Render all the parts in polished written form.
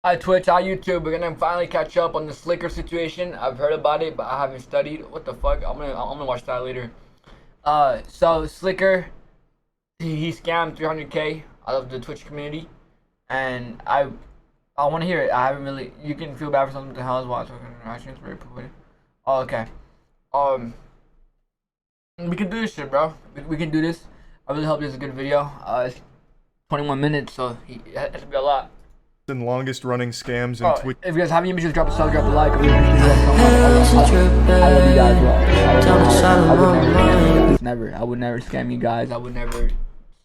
Hi Twitch, hi YouTube. We're gonna finally catch up on the Slicker situation. I've heard about it, but I haven't studied. What the fuck? I'm gonna watch that later. So Slicker, he scammed 300K out of the Twitch community, and I want to hear it. I haven't really. You can feel bad for something. The hell is watch interactions very poorly. Oh, okay. Um, we can do this shit, bro. We can do this. I really hope this is a good video. It's 21 minutes, so it has to be a lot. And longest running scams in Oh, Twitch. if you guys have any images, drop a sub, drop a like. I really appreciate it. I love you guys, bro. I would never scam you guys. I would never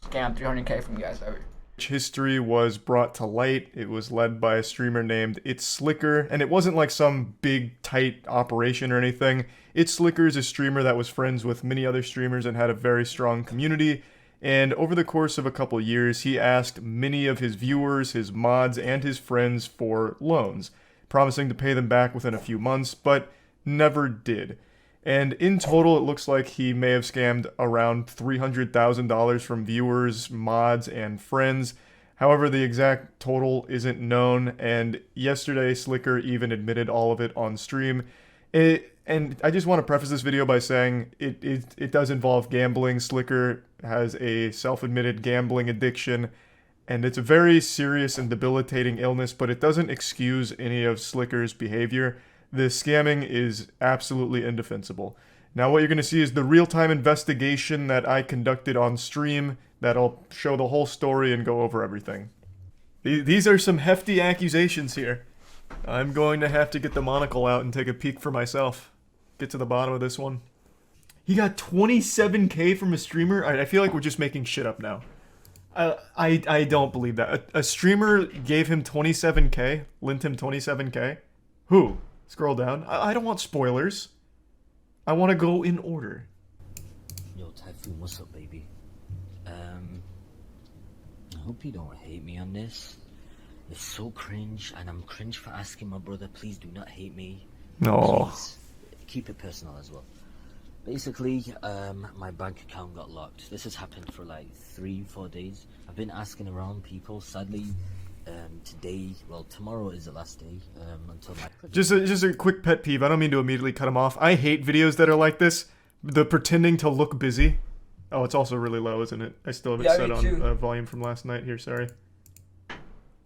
scam 300K from you guys ever. History was brought to light. It was led by a streamer named It's Slicker, and it wasn't like some big tight operation or anything. It's Slicker is a streamer that was friends with many other streamers and had a very strong community. And over the course of a couple years, he asked many of his viewers, his mods, and his friends for loans, promising to pay them back within a few months, but never did. And in total, it looks like he may have scammed around $300,000 from viewers, mods, and friends. However, the exact total isn't known, and yesterday, Slicker even admitted all of it on stream. And I just want to preface this video by saying it does involve gambling. Slicker has a self-admitted gambling addiction, and it's a very serious and debilitating illness, but it doesn't excuse any of Slicker's behavior. The scamming is absolutely indefensible. Now what you're going to see is the real-time investigation that I conducted on stream that'll show the whole story and go over everything. These are some hefty accusations here. I'm going to have to get the monocle out and take a peek for myself. Get to the bottom of this one. He got 27K from a streamer? I feel like we're just making shit up now. I don't believe that. A streamer gave him 27K? Lent him 27K? Who? Scroll down. I don't want spoilers. I want to go in order. Yo, Typhoon, what's up, baby? I hope you don't hate me on this. It's so cringe, and I'm cringe for asking my brother, please do not hate me. No. Please, keep it personal as well. Basically, my bank account got locked. This has happened for like 3-4 days. I've been asking around people. Sadly, today, well, tomorrow is the last day until my... Just a quick pet peeve. I don't mean to immediately cut him off. I hate videos that are like this. The pretending to look busy. Oh, it's also really low, isn't it? I still have it set on volume from last night here, sorry.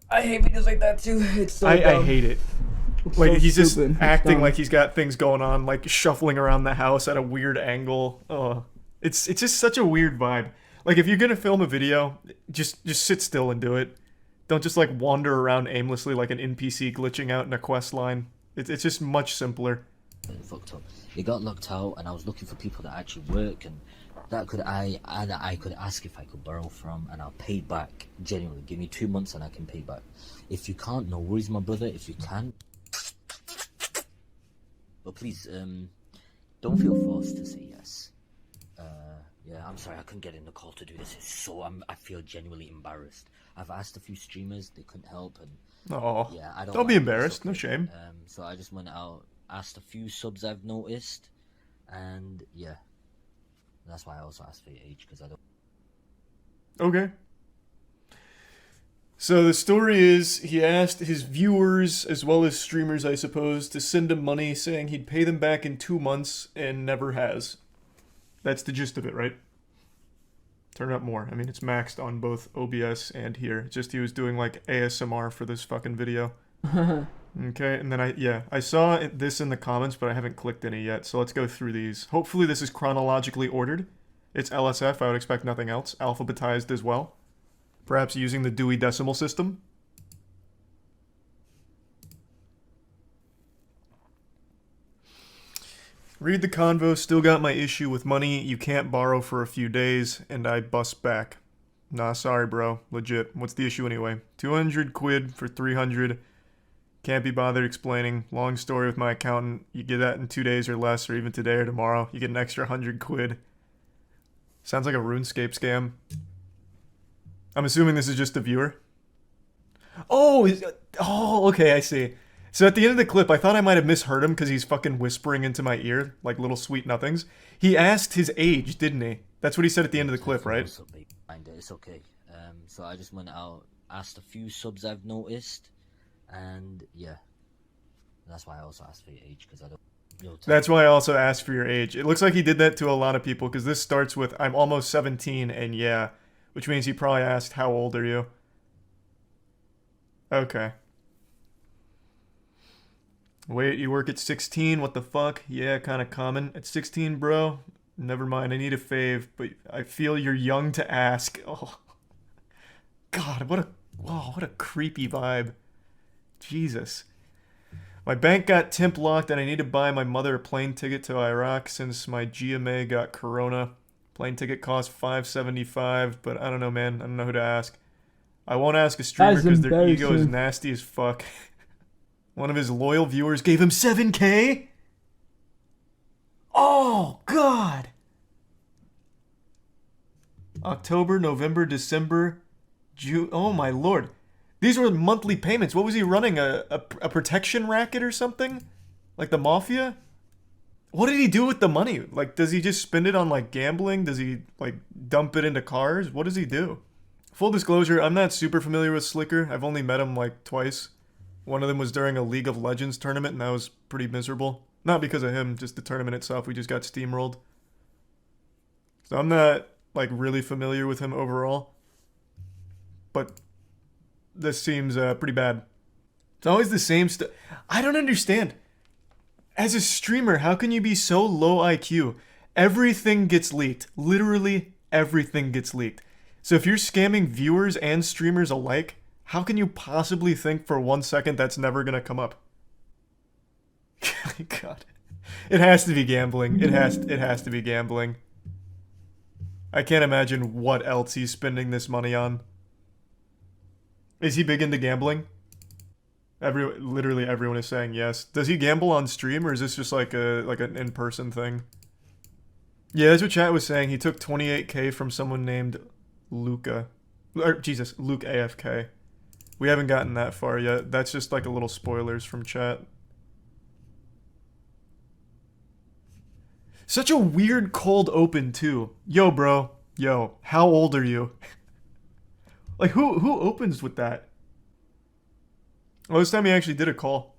I hate videos like that too. It's so I hate it. Like, so he's just stupid. acting like he's got things going on, like shuffling around the house at a weird angle. Oh, it's just such a weird vibe. Like, if you're gonna film a video, just sit still and do it. Don't just like wander around aimlessly like an NPC glitching out in a quest line. It's just much simpler. Fucked up. It got locked out, and I was looking for people that actually work and that I could ask if I could borrow from, and I'll pay back. Genuinely, give me 2 months and I can pay back. If you can't, no worries, my brother. If you can, but please, don't feel forced to say yes. Yeah, I'm sorry I couldn't get in the call to do this. It's so I feel genuinely embarrassed. I've asked a few streamers, they couldn't help, and Oh, yeah, don't be embarrassed. No shame. So I just went out, asked a few subs I've noticed, and yeah, that's why I also asked for your age, because I don't. Okay. So the story is, he asked his viewers, as well as streamers I suppose, to send him money saying he'd pay them back in 2 months, and never has. That's the gist of it, right? Turn up more. I mean, it's maxed on both OBS and here. It's just he was doing like ASMR for this fucking video. Okay, and then I saw this in the comments, but I haven't clicked any yet, so let's go through these. Hopefully this is chronologically ordered. It's LSF, I would expect nothing else. Alphabetized as well. Perhaps using the Dewey Decimal System. Read the convo, still got my issue with money, you can't borrow for a few days, and I bust back. Nah, sorry bro, legit. What's the issue anyway? 200 quid for 300. Can't be bothered explaining. Long story with my accountant. You get that in 2 days or less, or even today or tomorrow. You get an extra 100 quid. Sounds like a RuneScape scam. I'm assuming this is just a viewer. Oh, okay, I see. So at the end of the clip, I thought I might have misheard him because he's fucking whispering into my ear like little sweet nothings. He asked his age, didn't he? That's what he said at the end of the clip, right? It's okay. So I just went out, asked a few subs I've noticed, And yeah, that's why I also asked for your age, because I don't. That's why I also asked for your age. It looks like he did that to a lot of people, because this starts with, I'm almost 17, and yeah, which means he probably asked, how old are you? Okay. Wait, you work at 16? What the fuck? Yeah, kind of common. At 16, bro? Never mind, I need a fave, but I feel you're young to ask. Oh. God, what a creepy vibe. Jesus. My bank got temp locked and I need to buy my mother a plane ticket to Iraq since my GMA got corona. Plane ticket cost $575, but I don't know, man. I don't know who to ask. I won't ask a streamer because their ego is nasty as fuck. One of his loyal viewers gave him 7K? Oh, God. October, November, December, June. Oh, my lord. These were monthly payments. What was he running? A protection racket or something? Like the mafia? What did he do with the money? Like, does he just spend it on, like, gambling? Does he, like, dump it into cars? What does he do? Full disclosure, I'm not super familiar with Slicker. I've only met him, like, twice. One of them was during a League of Legends tournament, and that was pretty miserable. Not because of him, just the tournament itself. We just got steamrolled. So I'm not, like, really familiar with him overall. But this seems pretty bad. It's always the same stuff. I don't understand. As a streamer, how can you be so low IQ? Everything gets leaked. Literally everything gets leaked. So if you're scamming viewers and streamers alike, how can you possibly think for 1 second that's never gonna come up? God. It has to be gambling. It has to be gambling. I can't imagine what else he's spending this money on. Is he big into gambling? Literally everyone is saying yes. Does he gamble on stream, or is this just like an in-person thing? Yeah, that's what chat was saying. He took 28K from someone named Luca. Luke AFK. We haven't gotten that far yet. That's just like a little spoilers from chat. Such a weird cold open too. Yo, bro. Yo, how old are you? Like, who opens with that? Oh, this time he actually did a call.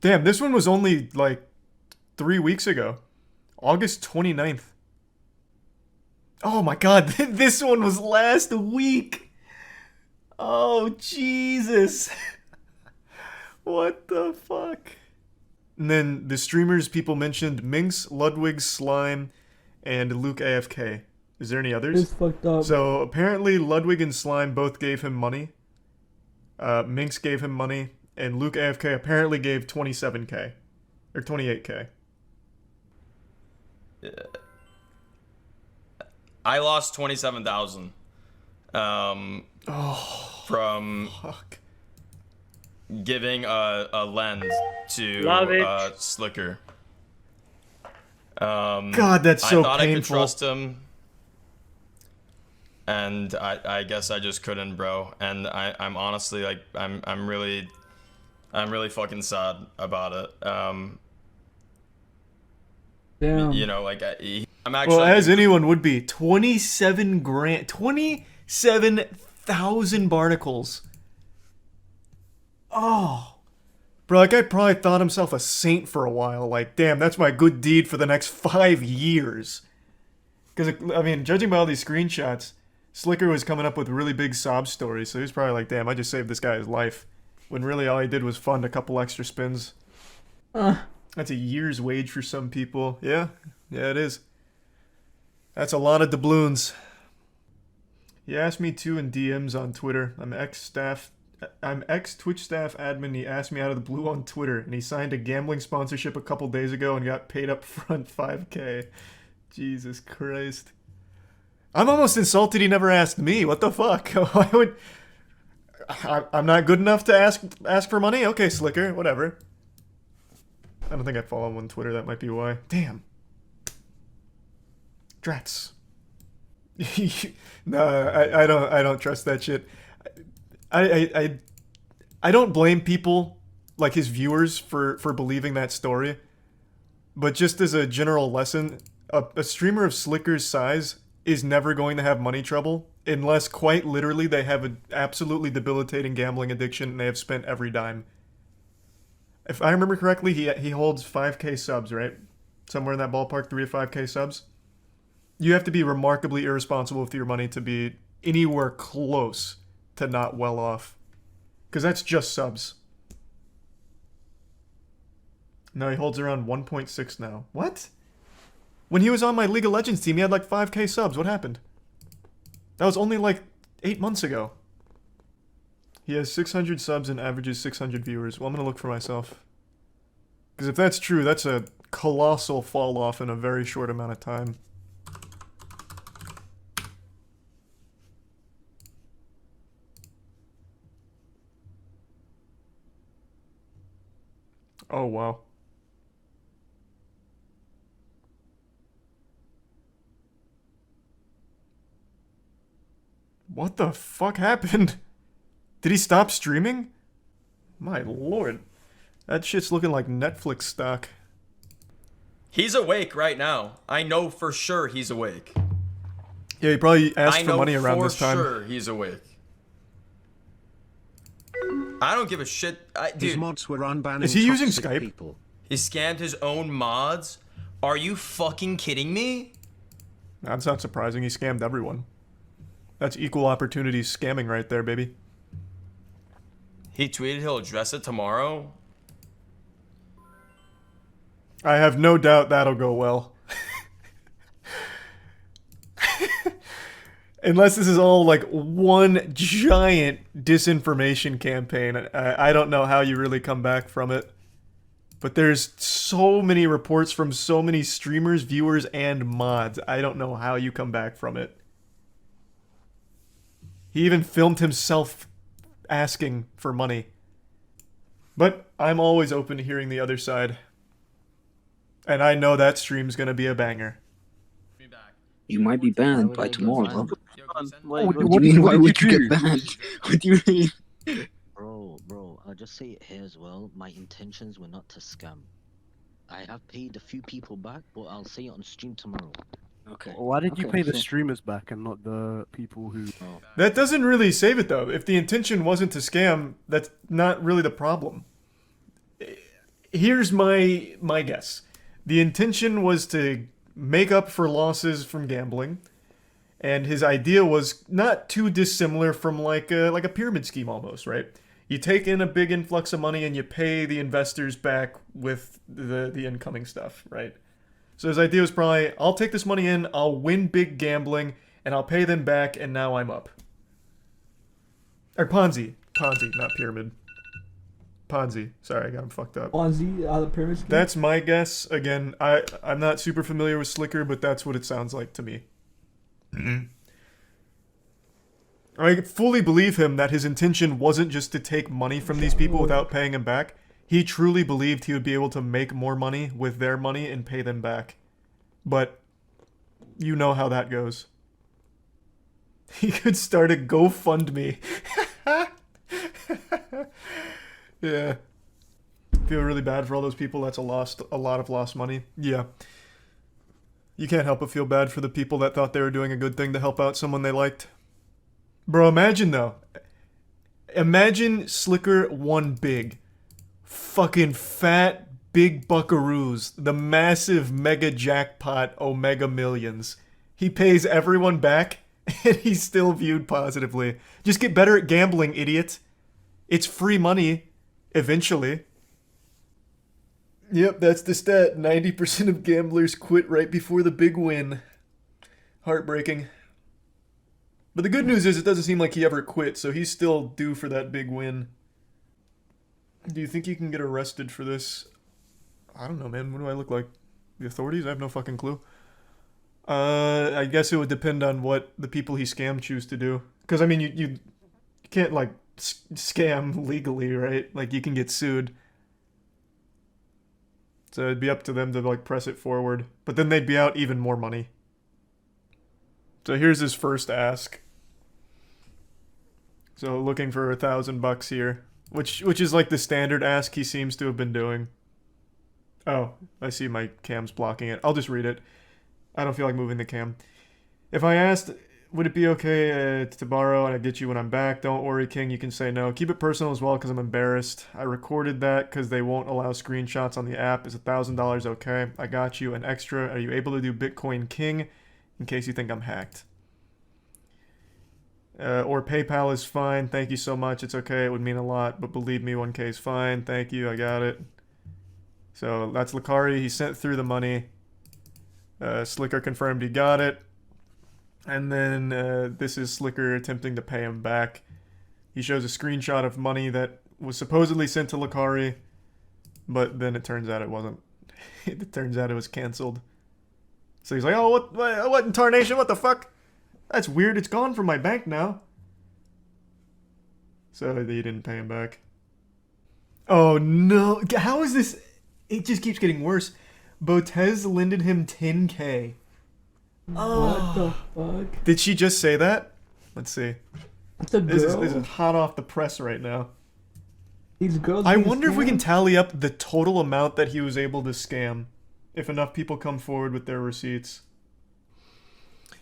Damn, this one was only, like, 3 weeks ago. August 29th. Oh my god, this one was last week! Oh, Jesus. What the fuck? And then the streamers people mentioned Minx, Ludwig, Slime, and Luke AFK. Is there any others? It's fucked up. So apparently Ludwig and Slime both gave him money. Minx gave him money, and Luke AFK apparently gave 27K. Or 28K. I lost 27,000. From Fuck. giving a lend to Slicker. God, that's so I thought painful. I could trust him. And I guess I just couldn't, bro. And I'm honestly, like, I'm really fucking sad about it. Damn. You know, like, I'm actually... Well, as anyone would be. 27 grand. 27,000 barnacles. Oh. Bro, that guy probably thought himself a saint for a while. Like, damn, that's my good deed for the next 5 years. Because, I mean, judging by all these screenshots, Slicker was coming up with really big sob stories, so he's probably like, damn, I just saved this guy's life. When really all he did was fund a couple extra spins. That's a year's wage for some people. Yeah, it is. That's a lot of doubloons. He asked me to in DMs on Twitter. I'm ex-Twitch staff admin. He asked me out of the blue on Twitter, and he signed a gambling sponsorship a couple days ago and got paid up front 5K. Jesus Christ. I'm almost insulted he never asked me. What the fuck? Why would... I'm not good enough to ask for money? Okay, Slicker, whatever. I don't think I follow him on Twitter. That might be why. Damn. Drats. No, I don't trust that shit. I don't blame people, like his viewers, for believing that story. But just as a general lesson, a streamer of Slicker's size is never going to have money trouble unless quite literally they have an absolutely debilitating gambling addiction and they have spent every dime. If I remember correctly, he holds 5K subs, right? Somewhere in that ballpark, 3 to 5K subs. You have to be remarkably irresponsible with your money to be anywhere close to not well off. Because that's just subs. No, he holds around 1.6 now. What? When he was on my League of Legends team, he had like 5K subs. What happened? That was only like 8 months ago. He has 600 subs and averages 600 viewers. Well, I'm going to look for myself. Because if that's true, that's a colossal fall off in a very short amount of time. Oh, wow. What the fuck happened? Did he stop streaming? My lord. That shit's looking like Netflix stock. He's awake right now. I know for sure he's awake. Yeah, he probably asked for money around this time. I know for sure he's awake. I don't give a shit. Dude, his mods were unbanning is he using toxic Skype? People. He scammed his own mods? Are you fucking kidding me? That's not surprising. He scammed everyone. That's equal opportunity scamming right there, baby. He tweeted he'll address it tomorrow. I have no doubt that'll go well. Unless this is all like one giant disinformation campaign. I don't know how you really come back from it. But there's so many reports from so many streamers, viewers, and mods. I don't know how you come back from it. He even filmed himself asking for money. But I'm always open to hearing the other side. And I know that stream's gonna be a banger. You might be banned by tomorrow, bro. What do you mean? Why would you get banned? What do you mean? Bro, I'll just say it here as well. My intentions were not to scam. I have paid a few people back, but I'll say it on stream tomorrow. Okay. Why did you Okay, pay the fair. streamers back and not the people who... Oh. That doesn't really save it though. If the intention wasn't to scam, that's not really the problem. Here's my guess. The intention was to make up for losses from gambling, and his idea was not too dissimilar from like a pyramid scheme almost, right? You take in a big influx of money and you pay the investors back with the incoming stuff, right? So his idea was probably, I'll take this money in, I'll win big gambling, and I'll pay them back, and now I'm up. Or Ponzi, not pyramid. Ponzi. Sorry, I got him fucked up. Ponzi, the pyramid scheme? That's my guess. Again, I'm not super familiar with Slicker, but that's what it sounds like to me. I fully believe him that his intention wasn't just to take money from these people without paying him back. He truly believed he would be able to make more money with their money and pay them back. But you know how that goes. He could start a GoFundMe. Yeah. Feel really bad for all those people that's a lot of lost money. Yeah. You can't help but feel bad for the people that thought they were doing a good thing to help out someone they liked. Bro, imagine though. Imagine Slicker won big. Fucking fat big buckaroos. The massive mega jackpot Omega Millions. He pays everyone back and he's still viewed positively. Just get better at gambling, idiot. It's free money. Eventually. Yep, that's the stat. 90% of gamblers quit right before the big win. Heartbreaking. But the good news is it doesn't seem like he ever quit, so he's still due for that big win. Do you think you can get arrested for this? I don't know, man. What do I look like? The authorities? I have no fucking clue. I guess it would depend on what the people he scammed choose to do. Because, I mean, you can't, like, scam legally, right? Like, you can get sued. So it'd be up to them to, like, press it forward. But then they'd be out even more money. So here's his first ask. So looking for $1,000 here. Which is like the standard ask he seems to have been doing. Oh, I see my cam's blocking it. I'll just read it. I don't feel like moving the cam. If I asked Would it be okay to borrow and I get you when I'm back? Don't worry, King. You can say no. Keep it personal as well because I'm embarrassed. I recorded that because they won't allow screenshots on the app. Is $1,000 okay? I got you an extra. Are you able to do Bitcoin King in case you think I'm hacked? Or PayPal is fine. Thank you so much. It's okay. It would mean a lot. But believe me, 1K is fine. Thank you. I got it. So that's Lakari. He sent through the money. Slicker confirmed he got it. And then this is Slicker attempting to pay him back. He shows a screenshot of money that was supposedly sent to Lakari, but then it turns out it wasn't. It turns out it was canceled. So he's like, oh, what in tarnation? What the fuck? That's weird. It's gone from my bank now. So they didn't pay him back. Oh no. How is this? It just keeps getting worse. Botez lended him 10K. Oh. What the fuck? Did she just say that? Let's see. It's a girl. This is hot off the press right now. These girls. I being wonder if we can scammed? tally up the total amount that he was able to scam. If enough people come forward with their receipts.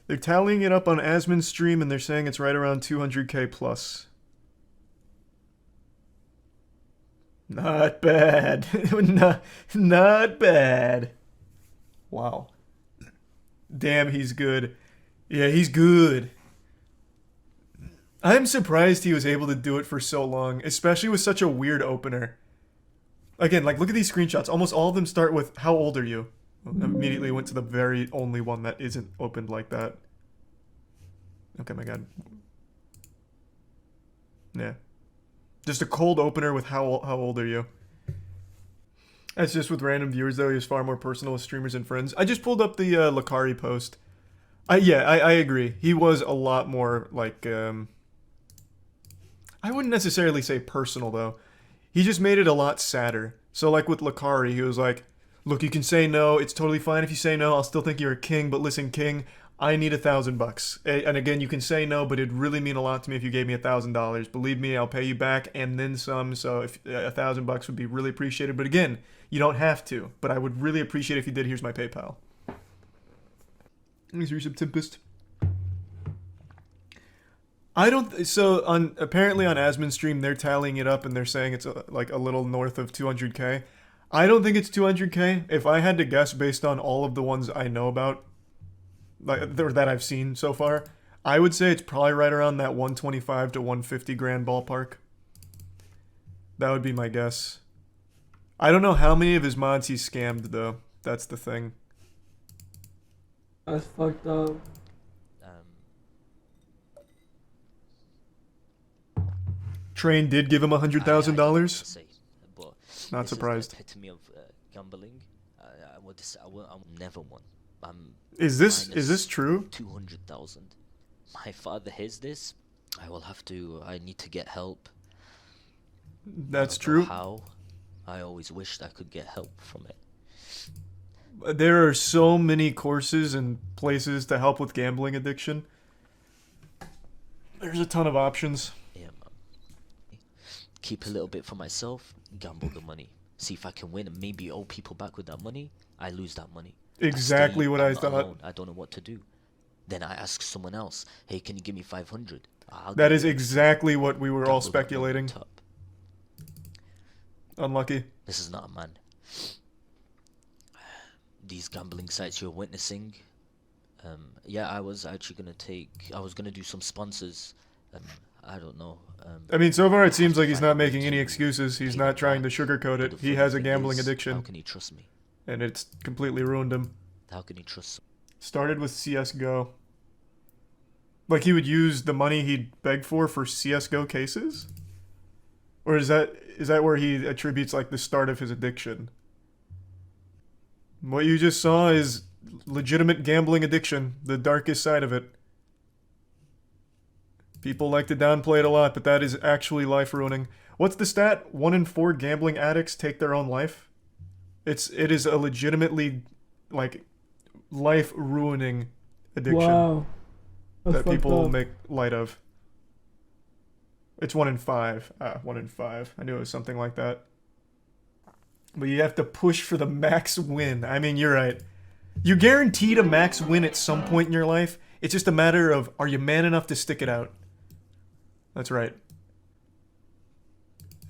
They're tallying it up on Asmon's stream and they're saying it's right around 200K plus. Not bad. not bad. Wow. Damn, he's good. Yeah, he's good. I'm surprised he was able to do it for so long, especially with such a weird opener. Again, like, look at these screenshots. Almost all of them start with, how old are you? Immediately went to the very only one that isn't opened like that. Okay, my god. Yeah. Just a cold opener with how old are you? That's just with random viewers, though. He was far more personal with streamers and friends. I just pulled up the Lakari post. I agree. He was a lot more, like, I wouldn't necessarily say personal, though. He just made it a lot sadder. So, like, with Lakari, he was like, look, you can say no. It's totally fine if you say no. I'll still think you're a king. But listen, king, I need $1,000. And again, you can say no, but it'd really mean a lot to me if you gave me $1,000. Believe me, I'll pay you back and then some. So if $1,000 would be really appreciated. But again, you don't have to. But I would really appreciate if you did. Here's my PayPal. Here's your Tempest. I don't. So apparently on Asmon's stream, they're tallying it up and they're saying it's like a little north of 200K. I don't think it's 200K. If I had to guess based on all of the ones I know about, like that I've seen so far, I would say it's probably right around that 125 to 150 grand ballpark. That would be my guess. I don't know how many of his mods he's scammed though. That's the thing. That's fucked up. Train did give him $100,000. Not this surprised. Is the epitome of gambling. I'm never won. Is this true? 200,000. My father hears this. I need to get help. That's I don't know true. how? I always wished I could get help from it. There are so many courses and places to help with gambling addiction. There's a ton of options. Yeah, man. Keep a little bit for myself. Gamble the money. See if I can win and maybe owe people back with that money. I lose that money. Exactly what I I'm thought. alone. I don't know what to do. Then I ask someone else, hey, can you give me 500? That is exactly what we were all speculating. Top. Unlucky. This is not a man. These gambling sites you're witnessing. Yeah, I was actually gonna do some sponsors. I don't know. I mean, so far it seems like he's not making any excuses. He's not trying to sugarcoat it. He has a gambling addiction. How can he trust me? And it's completely ruined him. How can he trust? Started with CSGO. Like he would use the money he'd beg for CSGO cases? Or is that where he attributes like the start of his addiction? What you just saw is legitimate gambling addiction, the darkest side of it. People like to downplay it a lot, but that is actually life ruining. What's the stat? 1 in 4 gambling addicts take their own life? It is a legitimately like life ruining addiction. Wow. That's that people up. make light of. It's 1 in 5. 1 in 5. I knew it was something like that. But you have to push for the max win. I mean, you're right. You're guaranteed a max win at some point in your life. It's just a matter of, are you man enough to stick it out? That's right.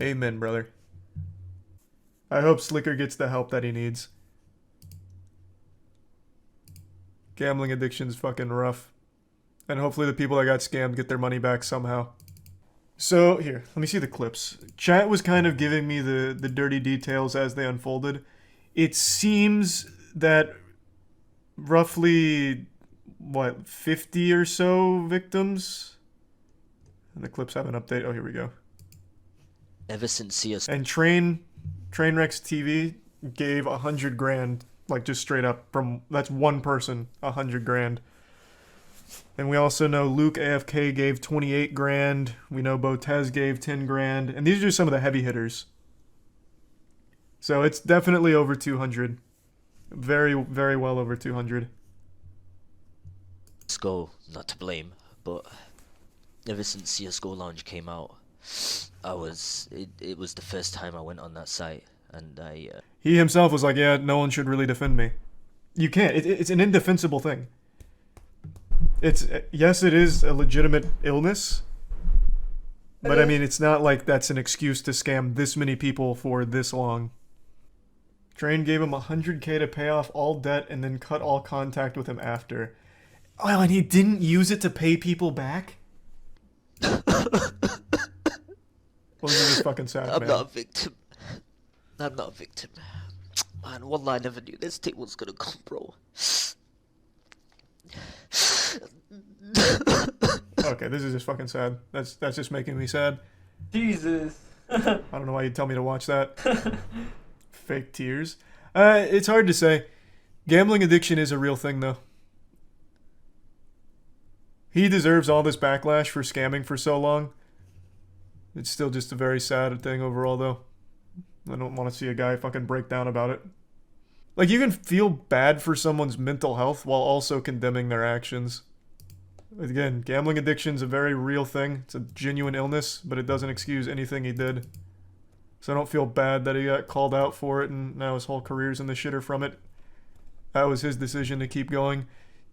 Amen, brother. I hope Slicker gets the help that he needs. Gambling addiction's fucking rough. And hopefully the people that got scammed get their money back somehow. So, here, let me see the clips. Chat was kind of giving me the dirty details as they unfolded. It seems that roughly, what, 50 or so victims? And the clips have an update. Oh, here we go. Ever since CS. And Trainwrecks TV gave 100 grand, like just straight up from, that's one person, 100 grand. And we also know Luke AFK gave 28 grand. We know Botez gave 10 grand. And these are just some of the heavy hitters. So it's definitely over 200. Very, very well over 200. CSGO, not to blame, but ever since CSGO Lounge came out, it was the first time I went on that site, and He himself was like, yeah, no one should really defend me. You can't. It's an indefensible thing. Yes, it is a legitimate illness, but I mean, it's not like that's an excuse to scam this many people for this long. Train gave him 100k to pay off all debt and then cut all contact with him after. Oh, and he didn't use it to pay people back? Well, this is fucking sad, I'm man. not a victim. I'm not a victim. Man, wallah, I never knew this thing was gonna come, bro. Okay, this is just fucking sad. That's just making me sad. Jesus. I don't know why you'd tell me to watch that. Fake tears. It's hard to say. Gambling addiction is a real thing, though. He deserves all this backlash for scamming for so long. It's still just a very sad thing overall, though. I don't want to see a guy fucking break down about it. Like, you can feel bad for someone's mental health while also condemning their actions. Again, gambling addiction's a very real thing. It's a genuine illness, but it doesn't excuse anything he did. So I don't feel bad that he got called out for it and now his whole career's in the shitter from it. That was his decision to keep going.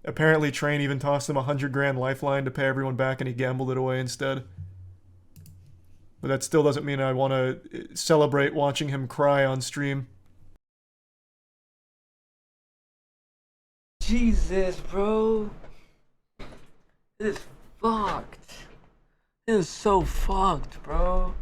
Apparently, Train even tossed him 100 grand lifeline to pay everyone back and he gambled it away instead. But that still doesn't mean I want to celebrate watching him cry on stream. Jesus, bro. This is fucked. This is so fucked, bro.